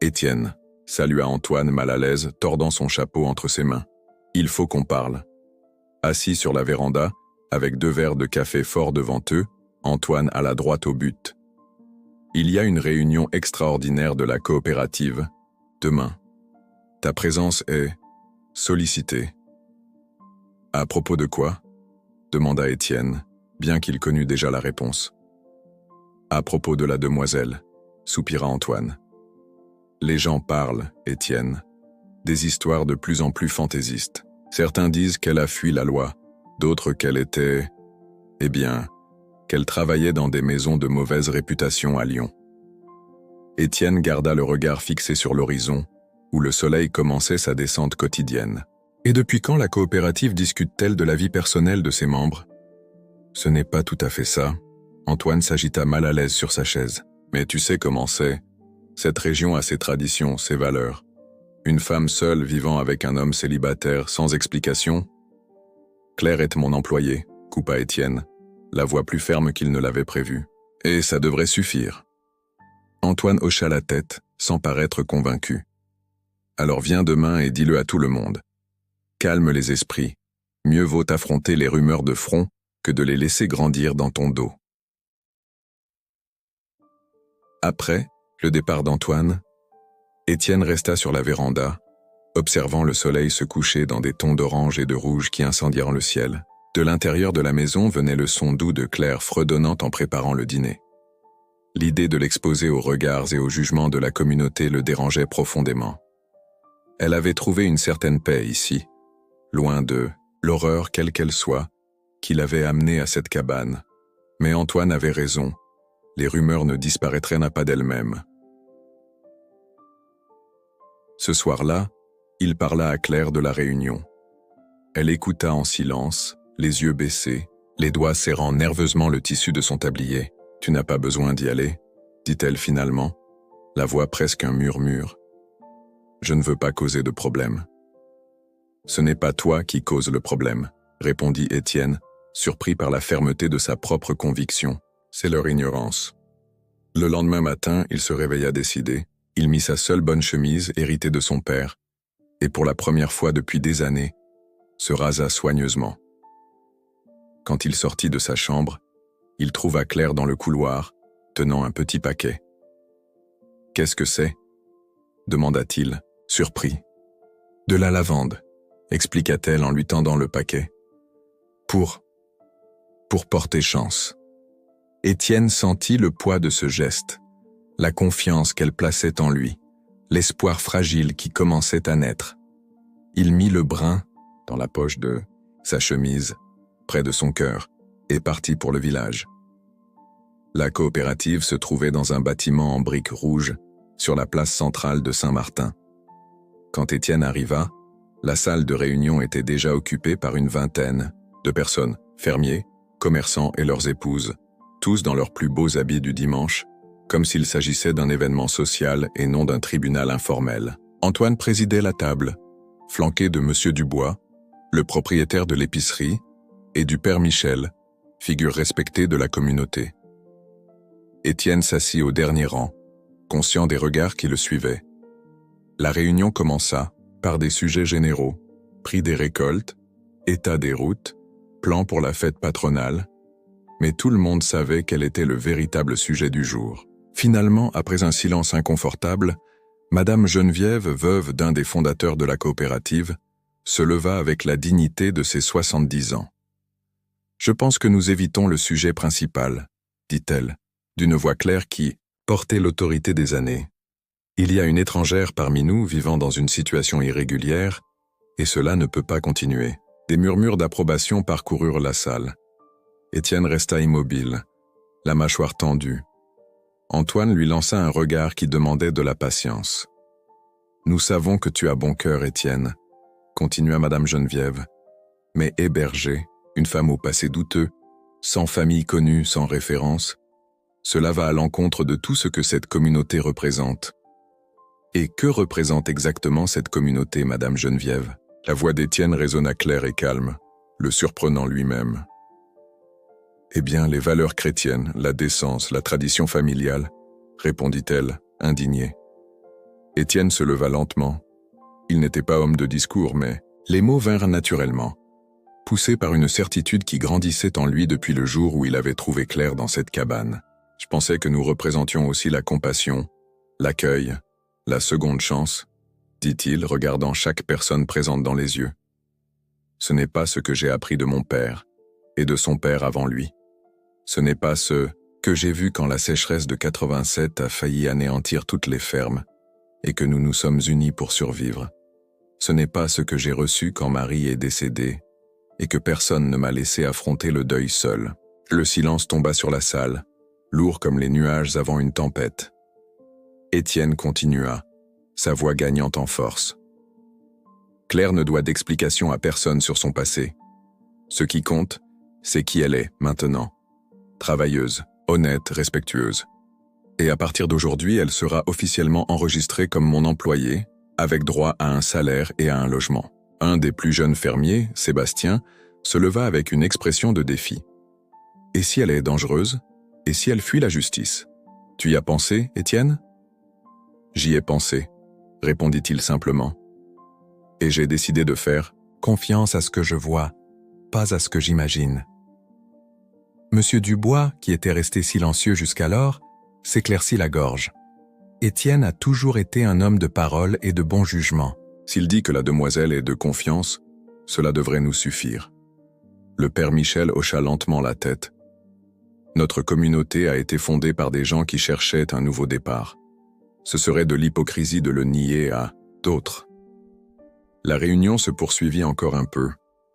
Étienne salua Antoine mal à l'aise, tordant son chapeau entre ses mains. « Il faut qu'on parle. » Assis sur la véranda, avec 2 verres de café forts devant eux, Antoine alla droit au but. « Il y a une réunion extraordinaire de la coopérative, demain. Ta présence est sollicitée. » « À propos de quoi ?» demanda Étienne, bien qu'il connût déjà la réponse. « À propos de la demoiselle, » soupira Antoine. « Les gens parlent, Étienne, des histoires de plus en plus fantaisistes. Certains disent qu'elle a fui la loi, d'autres qu'elle était... Eh bien, qu'elle travaillait dans des maisons de mauvaise réputation à Lyon. » Étienne garda le regard fixé sur l'horizon, où le soleil commençait sa descente quotidienne. « Et depuis quand la coopérative discute-t-elle de la vie personnelle de ses membres ?»« Ce n'est pas tout à fait ça. » Antoine s'agita mal à l'aise sur sa chaise. « Mais tu sais comment c'est. Cette région a ses traditions, ses valeurs. Une femme seule vivant avec un homme célibataire sans explication. »« Claire est mon employée, » coupa Étienne, la voix plus ferme qu'il ne l'avait prévu. « Et ça devrait suffire. » Antoine hocha la tête, sans paraître convaincu. « Alors viens demain et dis-le à tout le monde. Calme les esprits. Mieux vaut affronter les rumeurs de front que de les laisser grandir dans ton dos. » Après le départ d'Antoine, Étienne resta sur la véranda, observant le soleil se coucher dans des tons d'orange et de rouge qui incendièrent le ciel. De l'intérieur de la maison venait le son doux de Claire fredonnant en préparant le dîner. L'idée de l'exposer aux regards et aux jugements de la communauté le dérangeait profondément. Elle avait trouvé une certaine paix ici, loin de l'horreur quelle qu'elle soit, qui l'avait amenée à cette cabane. Mais Antoine avait raison, les rumeurs ne disparaîtraient pas d'elles-mêmes. Ce soir-là, il parla à Claire de la réunion. Elle écouta en silence, les yeux baissés, les doigts serrant nerveusement le tissu de son tablier. « Tu n'as pas besoin d'y aller, » dit-elle finalement, la voix presque un murmure. « Je ne veux pas causer de problème. » « Ce n'est pas toi qui cause le problème, » répondit Étienne, surpris par la fermeté de sa propre conviction. « C'est leur ignorance. » Le lendemain matin, il se réveilla décidé. Il mit sa seule bonne chemise, héritée de son père, et pour la première fois depuis des années, se rasa soigneusement. Quand il sortit de sa chambre, il trouva Claire dans le couloir, tenant un petit paquet. « Qu'est-ce que c'est » demanda-t-il, surpris. « De la lavande » expliqua-t-elle en lui tendant le paquet. « Pour porter chance. » Étienne sentit le poids de ce geste, la confiance qu'elle plaçait en lui, l'espoir fragile qui commençait à naître. Il mit le brin dans la poche de sa chemise, près de son cœur, et partit pour le village. La coopérative se trouvait dans un bâtiment en briques rouges, sur la place centrale de Saint-Martin. Quand Étienne arriva, la salle de réunion était déjà occupée par une vingtaine de personnes, fermiers, commerçants et leurs épouses, tous dans leurs plus beaux habits du dimanche, comme s'il s'agissait d'un événement social et non d'un tribunal informel. Antoine présidait la table, flanqué de Monsieur Dubois, le propriétaire de l'épicerie, et du père Michel, figure respectée de la communauté. Étienne s'assit au dernier rang, conscient des regards qui le suivaient. La réunion commença par des sujets généraux, prix des récoltes, état des routes, plan pour la fête patronale, mais tout le monde savait quel était le véritable sujet du jour. Finalement, après un silence inconfortable, Madame Geneviève, veuve d'un des fondateurs de la coopérative, se leva avec la dignité de ses 70 ans. « Je pense que nous évitons le sujet principal, » dit-elle, d'une voix claire qui portait l'autorité des années. « Il y a une étrangère parmi nous vivant dans une situation irrégulière, et cela ne peut pas continuer. » Des murmures d'approbation parcoururent la salle. Étienne resta immobile, la mâchoire tendue. Antoine lui lança un regard qui demandait de la patience. « Nous savons que tu as bon cœur, Étienne, » continua Madame Geneviève. « Mais héberger, une femme au passé douteux, sans famille connue, sans référence, cela va à l'encontre de tout ce que cette communauté représente. » « Et que représente exactement cette communauté, Madame Geneviève ?» La voix d'Étienne résonna claire et calme, le surprenant lui-même. « Eh bien, les valeurs chrétiennes, la décence, la tradition familiale, » répondit-elle, indignée. Étienne se leva lentement. Il n'était pas homme de discours, mais les mots vinrent naturellement, poussés par une certitude qui grandissait en lui depuis le jour où il avait trouvé Claire dans cette cabane. « Je pensais que nous représentions aussi la compassion, l'accueil, la seconde chance, » dit-il, regardant chaque personne présente dans les yeux. « Ce n'est pas ce que j'ai appris de mon père, et de son père avant lui. Ce n'est pas ce que j'ai vu quand la sécheresse de 87 a failli anéantir toutes les fermes, et que nous nous sommes unis pour survivre. Ce n'est pas ce que j'ai reçu quand Marie est décédée, et que personne ne m'a laissé affronter le deuil seul. » Le silence tomba sur la salle, lourd comme les nuages avant une tempête. Étienne continua, sa voix gagnant en force. « Claire ne doit d'explication à personne sur son passé. Ce qui compte, c'est qui elle est, maintenant. Travailleuse, honnête, respectueuse. Et à partir d'aujourd'hui, elle sera officiellement enregistrée comme mon employée, avec droit à un salaire et à un logement. » Un des plus jeunes fermiers, Sébastien, se leva avec une expression de défi. « Et si elle est dangereuse? Et si elle fuit la justice? Tu y as pensé, Étienne ?»« J'y ai pensé, » répondit-il simplement. « Et j'ai décidé de faire confiance à ce que je vois, pas à ce que j'imagine. » Monsieur Dubois, qui était resté silencieux jusqu'alors, s'éclaircit la gorge. Étienne a toujours été un homme de parole et de bon jugement. S'il dit que la demoiselle est de confiance, cela devrait nous suffire. Le père Michel hocha lentement la tête. Notre communauté a été fondée par des gens qui cherchaient un nouveau départ. Ce serait de l'hypocrisie de le nier à d'autres. La réunion se poursuivit encore un peu,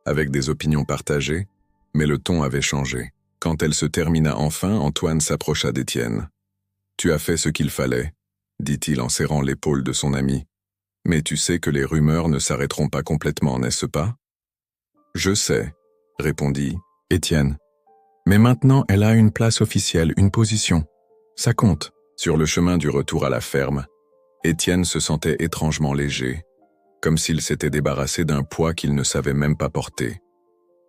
avec des opinions partagées, mais le ton avait changé. Quand elle se termina enfin, Antoine s'approcha d'Étienne. « Tu as fait ce qu'il fallait, » dit-il en serrant l'épaule de son ami. « Mais tu sais que les rumeurs ne s'arrêteront pas complètement, n'est-ce pas ?»« Je sais, » répondit Étienne. « Mais maintenant, elle a une place officielle, une position. Ça compte. » Sur le chemin du retour à la ferme, Étienne se sentait étrangement léger, comme s'il s'était débarrassé d'un poids qu'il ne savait même pas porter.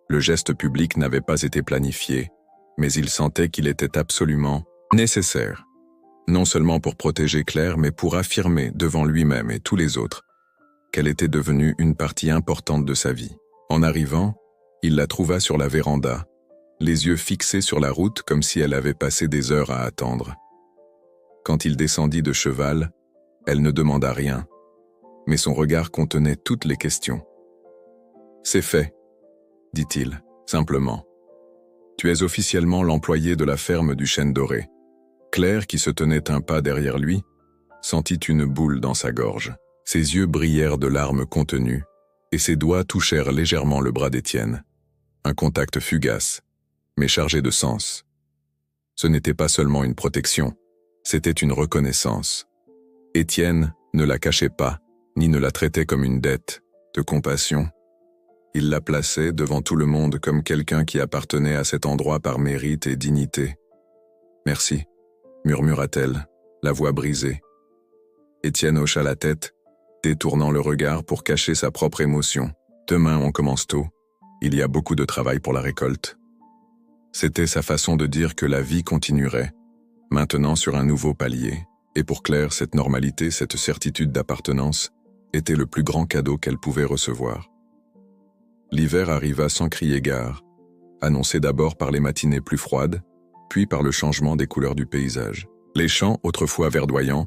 Le geste public n'avait pas été planifié, mais il sentait qu'il était absolument nécessaire. non seulement pour protéger Claire, mais pour affirmer devant lui-même et tous les autres qu'elle était devenue une partie importante de sa vie. En arrivant, il la trouva sur la véranda, les yeux fixés sur la route comme si elle avait passé des heures à attendre. Quand il descendit de cheval, elle ne demanda rien, mais son regard contenait toutes les questions. « C'est fait, » dit-il, simplement. « Tu es officiellement l'employé de la ferme du Chêne Doré. » Claire, qui se tenait un pas derrière lui, sentit une boule dans sa gorge. Ses yeux brillèrent de larmes contenues, et ses doigts touchèrent légèrement le bras d'Étienne. Un contact fugace, mais chargé de sens. Ce n'était pas seulement une protection, c'était une reconnaissance. Étienne ne la cachait pas, ni ne la traitait comme une dette, de compassion. Il la plaçait devant tout le monde comme quelqu'un qui appartenait à cet endroit par mérite et dignité. « Merci », murmura-t-elle, la voix brisée. Étienne hocha la tête, détournant le regard pour cacher sa propre émotion. « Demain, on commence tôt. Il y a beaucoup de travail pour la récolte. » C'était sa façon de dire que la vie continuerait, maintenant sur un nouveau palier. Et pour Claire, cette normalité, cette certitude d'appartenance, était le plus grand cadeau qu'elle pouvait recevoir. L'hiver arriva sans crier gare, annoncé d'abord par les matinées plus froides, puis par le changement des couleurs du paysage. Les champs, autrefois verdoyants,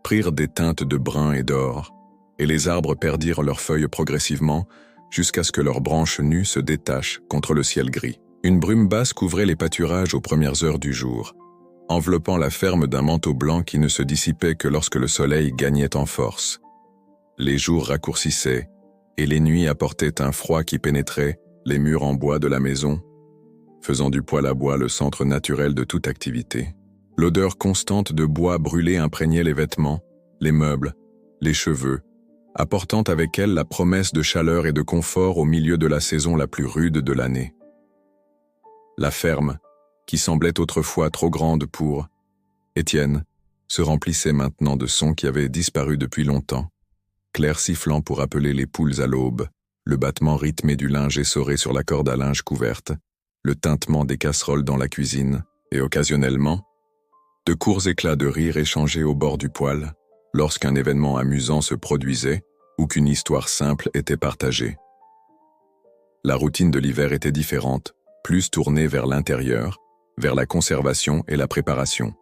prirent des teintes de brun et d'or, et les arbres perdirent leurs feuilles progressivement jusqu'à ce que leurs branches nues se détachent contre le ciel gris. Une brume basse couvrait les pâturages aux premières heures du jour, enveloppant la ferme d'un manteau blanc qui ne se dissipait que lorsque le soleil gagnait en force. Les jours raccourcissaient, et les nuits apportaient un froid qui pénétrait les murs en bois de la maison, faisant du poêle à bois le centre naturel de toute activité. L'odeur constante de bois brûlé imprégnait les vêtements, les meubles, les cheveux, apportant avec elle la promesse de chaleur et de confort au milieu de la saison la plus rude de l'année. La ferme, qui semblait autrefois trop grande pour Étienne, se remplissait maintenant de sons qui avaient disparu depuis longtemps. Claire sifflant pour appeler les poules à l'aube, le battement rythmé du linge essoré sur la corde à linge couverte, le tintement des casseroles dans la cuisine, et occasionnellement, de courts éclats de rire échangés au bord du poêle, lorsqu'un événement amusant se produisait ou qu'une histoire simple était partagée. La routine de l'hiver était différente, plus tournée vers l'intérieur, vers la conservation et la préparation.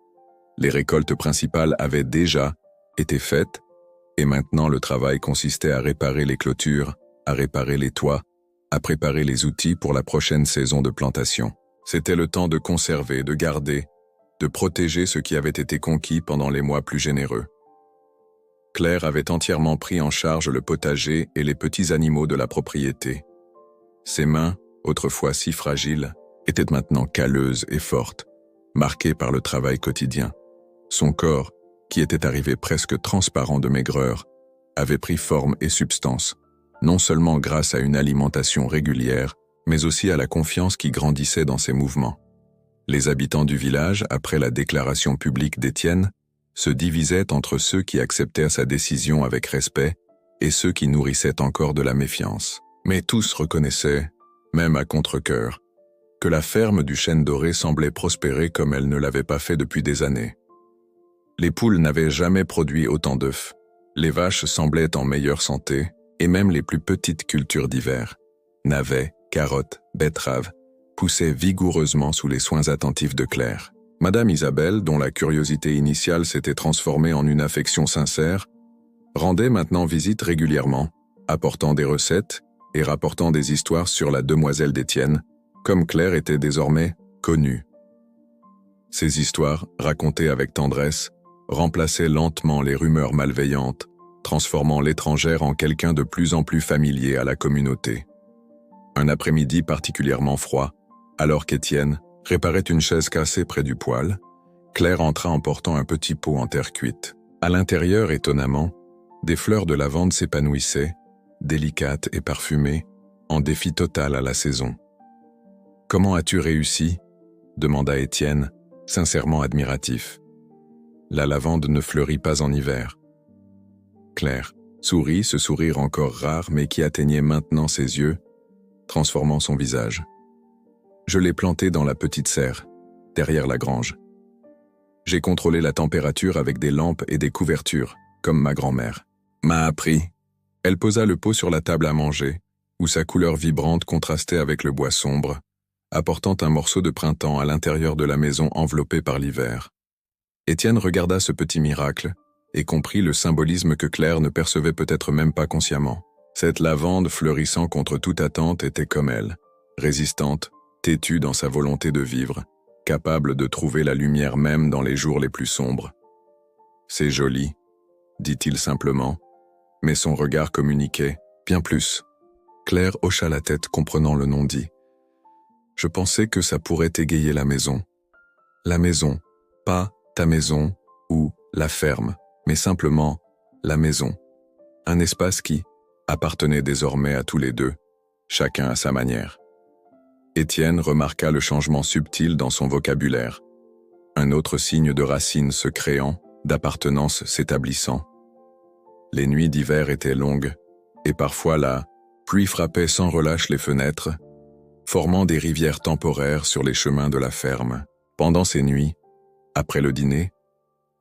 Les récoltes principales avaient déjà été faites, et maintenant le travail consistait à réparer les clôtures, à réparer les toits, à préparer les outils pour la prochaine saison de plantation. C'était le temps de conserver, de garder, de protéger ce qui avait été conquis pendant les mois plus généreux. Claire avait entièrement pris en charge le potager et les petits animaux de la propriété. Ses mains, autrefois si fragiles, étaient maintenant calleuses et fortes, marquées par le travail quotidien. Son corps, qui était arrivé presque transparent de maigreur, avait pris forme et substance, non seulement grâce à une alimentation régulière, mais aussi à la confiance qui grandissait dans ses mouvements. Les habitants du village, après la déclaration publique d'Étienne, se divisaient entre ceux qui acceptèrent sa décision avec respect et ceux qui nourrissaient encore de la méfiance. Mais tous reconnaissaient, même à contre-cœur, que la ferme du Chêne Doré semblait prospérer comme elle ne l'avait pas fait depuis des années. Les poules n'avaient jamais produit autant d'œufs, les vaches semblaient en meilleure santé, et même les plus petites cultures d'hiver, navets, carottes, betteraves, poussaient vigoureusement sous les soins attentifs de Claire. Madame Isabelle, dont la curiosité initiale s'était transformée en une affection sincère, rendait maintenant visite régulièrement, apportant des recettes et rapportant des histoires sur la demoiselle d'Étienne, comme Claire était désormais connue. Ces histoires, racontées avec tendresse, remplaçaient lentement les rumeurs malveillantes, transformant l'étrangère en quelqu'un de plus en plus familier à la communauté. Un après-midi particulièrement froid, alors qu'Étienne réparait une chaise cassée près du poêle, Claire entra en portant un petit pot en terre cuite. À l'intérieur, étonnamment, des fleurs de lavande s'épanouissaient, délicates et parfumées, en défi total à la saison. « Comment as-tu réussi ?» demanda Étienne, sincèrement admiratif. La lavande ne fleurit pas en hiver. Claire sourit, ce sourire encore rare mais qui atteignait maintenant ses yeux, transformant son visage. Je l'ai plantée dans la petite serre, derrière la grange. J'ai contrôlé la température avec des lampes et des couvertures, comme ma grand-mère m'a appris. Elle posa le pot sur la table à manger, où sa couleur vibrante contrastait avec le bois sombre, apportant un morceau de printemps à l'intérieur de la maison enveloppée par l'hiver. Étienne regarda ce petit miracle et comprit le symbolisme que Claire ne percevait peut-être même pas consciemment. Cette lavande fleurissant contre toute attente était comme elle, résistante, têtue dans sa volonté de vivre, capable de trouver la lumière même dans les jours les plus sombres. « C'est joli », dit-il simplement, mais son regard communiquait bien plus. Claire hocha la tête comprenant le non-dit. « Je pensais que ça pourrait égayer la maison. La maison, pas ta maison ou la ferme, mais simplement la maison. Un espace qui appartenait désormais à tous les deux, chacun à sa manière. » Étienne remarqua le changement subtil dans son vocabulaire. Un autre signe de racine se créant, d'appartenance s'établissant. Les nuits d'hiver étaient longues, et parfois la pluie frappait sans relâche les fenêtres, formant des rivières temporaires sur les chemins de la ferme. Pendant ces nuits, après le dîner,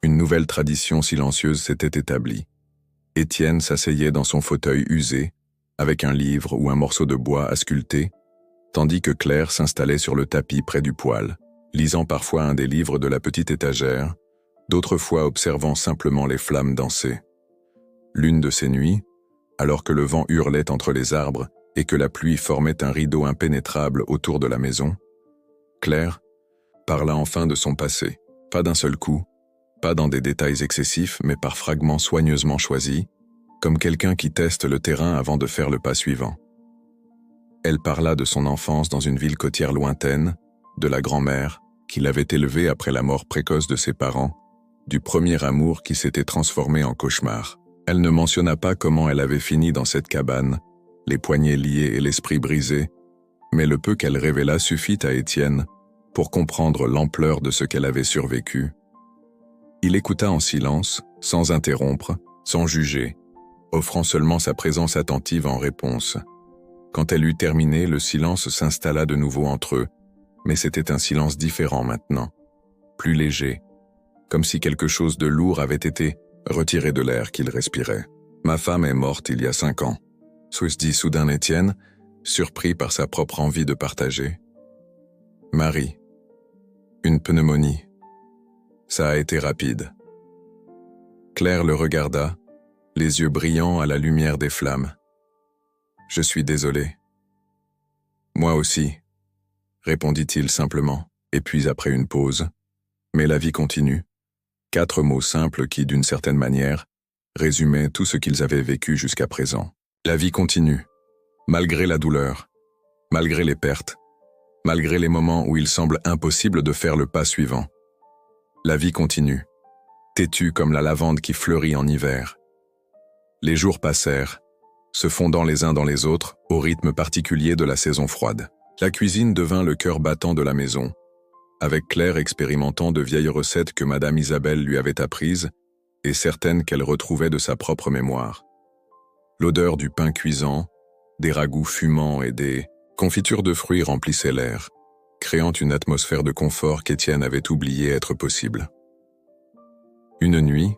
une nouvelle tradition silencieuse s'était établie. Étienne s'asseyait dans son fauteuil usé, avec un livre ou un morceau de bois à sculpter, tandis que Claire s'installait sur le tapis près du poêle, lisant parfois un des livres de la petite étagère, d'autres fois observant simplement les flammes danser. L'une de ces nuits, alors que le vent hurlait entre les arbres et que la pluie formait un rideau impénétrable autour de la maison, Claire parla enfin de son passé, pas d'un seul coup, pas dans des détails excessifs, mais par fragments soigneusement choisis, comme quelqu'un qui teste le terrain avant de faire le pas suivant. Elle parla de son enfance dans une ville côtière lointaine, de la grand-mère, qui l'avait élevée après la mort précoce de ses parents, du premier amour qui s'était transformé en cauchemar. Elle ne mentionna pas comment elle avait fini dans cette cabane, les poignets liés et l'esprit brisé, mais le peu qu'elle révéla suffit à Étienne pour comprendre l'ampleur de ce qu'elle avait survécu. Il écouta en silence, sans interrompre, sans juger, offrant seulement sa présence attentive en réponse. Quand elle eut terminé, le silence s'installa de nouveau entre eux, mais c'était un silence différent maintenant, plus léger, comme si quelque chose de lourd avait été retiré de l'air qu'il respirait. « Ma femme est morte il y a 5 ans », dit soudain Étienne, surpris par sa propre envie de partager. « Marie. Une pneumonie. Ça a été rapide. » Claire le regarda, les yeux brillants à la lumière des flammes. « Je suis désolé. »« Moi aussi, » répondit-il simplement, et puis après une pause. « Mais la vie continue. » 4 mots simples qui, d'une certaine manière, résumaient tout ce qu'ils avaient vécu jusqu'à présent. La vie continue, malgré la douleur, malgré les pertes, malgré les moments où il semble impossible de faire le pas suivant. La vie continue, têtue comme la lavande qui fleurit en hiver. Les jours passèrent, se fondant les uns dans les autres au rythme particulier de la saison froide. La cuisine devint le cœur battant de la maison, avec Claire expérimentant de vieilles recettes que Madame Isabelle lui avait apprises et certaines qu'elle retrouvait de sa propre mémoire. L'odeur du pain cuisant, des ragoûts fumants et des confitures de fruits remplissait l'air, créant une atmosphère de confort qu'Étienne avait oublié être possible. Une nuit,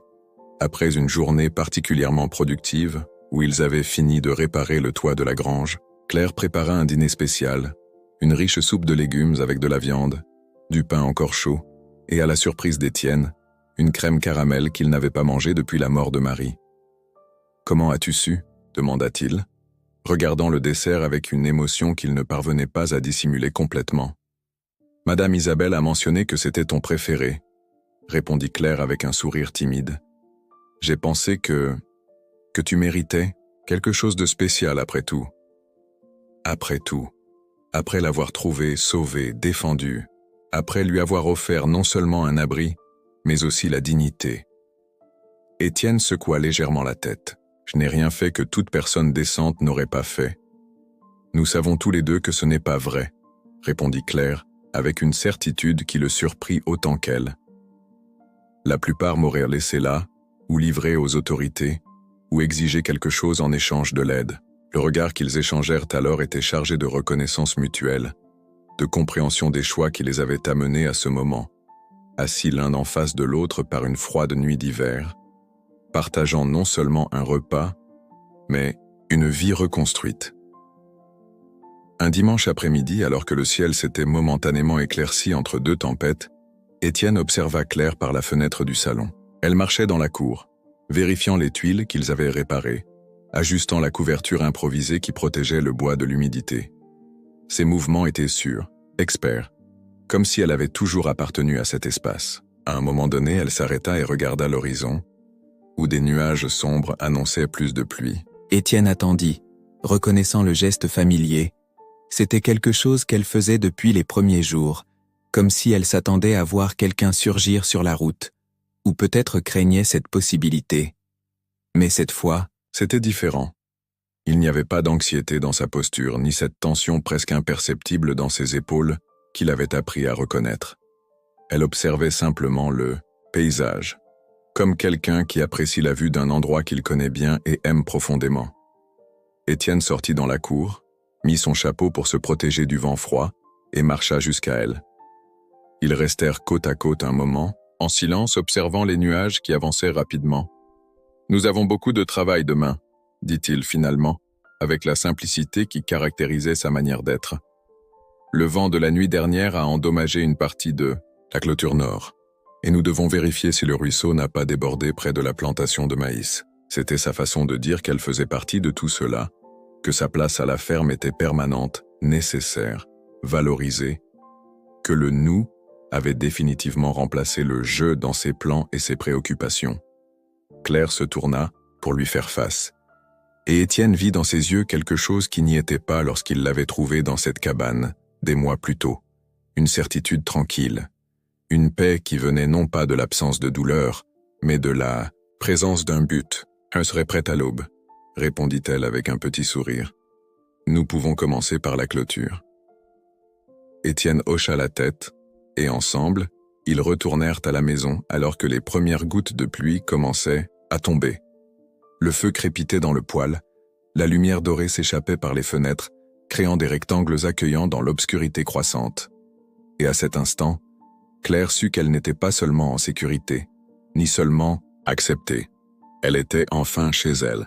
après une journée particulièrement productive, où ils avaient fini de réparer le toit de la grange, Claire prépara un dîner spécial, une riche soupe de légumes avec de la viande, du pain encore chaud, et à la surprise d'Étienne, une crème caramel qu'il n'avait pas mangée depuis la mort de Marie. « Comment as-tu su » demanda-t-il, regardant le dessert avec une émotion qu'il ne parvenait pas à dissimuler complètement. « Madame Isabelle a mentionné que c'était ton préféré, » répondit Claire avec un sourire timide. « J'ai pensé que tu méritais quelque chose de spécial après tout. » Après tout, après l'avoir trouvé, sauvé, défendu, après lui avoir offert non seulement un abri, mais aussi la dignité. Étienne secoua légèrement la tête. « Je n'ai rien fait que toute personne décente n'aurait pas fait. »« Nous savons tous les deux que ce n'est pas vrai, » répondit Claire, avec une certitude qui le surprit autant qu'elle. « La plupart m'auraient laissé là, ou livré aux autorités, ou exigé quelque chose en échange de l'aide. » Le regard qu'ils échangèrent alors était chargé de reconnaissance mutuelle, de compréhension des choix qui les avaient amenés à ce moment. assis l'un en face de l'autre par une froide nuit d'hiver, partageant non seulement un repas, mais une vie reconstruite. Un dimanche après-midi, alors que le ciel s'était momentanément éclairci entre deux tempêtes, Étienne observa Claire par la fenêtre du salon. Elle marchait dans la cour, vérifiant les tuiles qu'ils avaient réparées, ajustant la couverture improvisée qui protégeait le bois de l'humidité. Ses mouvements étaient sûrs, experts, comme si elle avait toujours appartenu à cet espace. À un moment donné, elle s'arrêta et regarda l'horizon, où des nuages sombres annonçaient plus de pluie. Étienne attendit, reconnaissant le geste familier. C'était quelque chose qu'elle faisait depuis les premiers jours, comme si elle s'attendait à voir quelqu'un surgir sur la route, ou peut-être craignait cette possibilité. Mais cette fois, c'était différent. Il n'y avait pas d'anxiété dans sa posture, ni cette tension presque imperceptible dans ses épaules qu'il avait appris à reconnaître. Elle observait simplement le paysage, comme quelqu'un qui apprécie la vue d'un endroit qu'il connaît bien et aime profondément. Étienne sortit dans la cour, mit son chapeau pour se protéger du vent froid et marcha jusqu'à elle. Ils restèrent côte à côte un moment, en silence, observant les nuages qui avançaient rapidement. « Nous avons beaucoup de travail demain », dit-il finalement, avec la simplicité qui caractérisait sa manière d'être. Le vent de la nuit dernière a endommagé une partie de la clôture nord, et nous devons vérifier si le ruisseau n'a pas débordé près de la plantation de maïs. C'était sa façon de dire qu'elle faisait partie de tout cela, que sa place à la ferme était permanente, nécessaire, valorisée, que le « nous » avait définitivement remplacé le « je » dans ses plans et ses préoccupations. Claire se tourna pour lui faire face, et Étienne vit dans ses yeux quelque chose qui n'y était pas lorsqu'il l'avait trouvée dans cette cabane, des mois plus tôt, une certitude tranquille, une paix qui venait non pas de l'absence de douleur, mais de la présence d'un but. « Je serai prête à l'aube », répondit-elle avec un petit sourire. « Nous pouvons commencer par la clôture. » Étienne hocha la tête, et ensemble, ils retournèrent à la maison alors que les premières gouttes de pluie commençaient à tomber. Le feu crépitait dans le poêle, la lumière dorée s'échappait par les fenêtres, créant des rectangles accueillants dans l'obscurité croissante. Et à cet instant, Claire sut qu'elle n'était pas seulement en sécurité, ni seulement acceptée. Elle était enfin chez elle.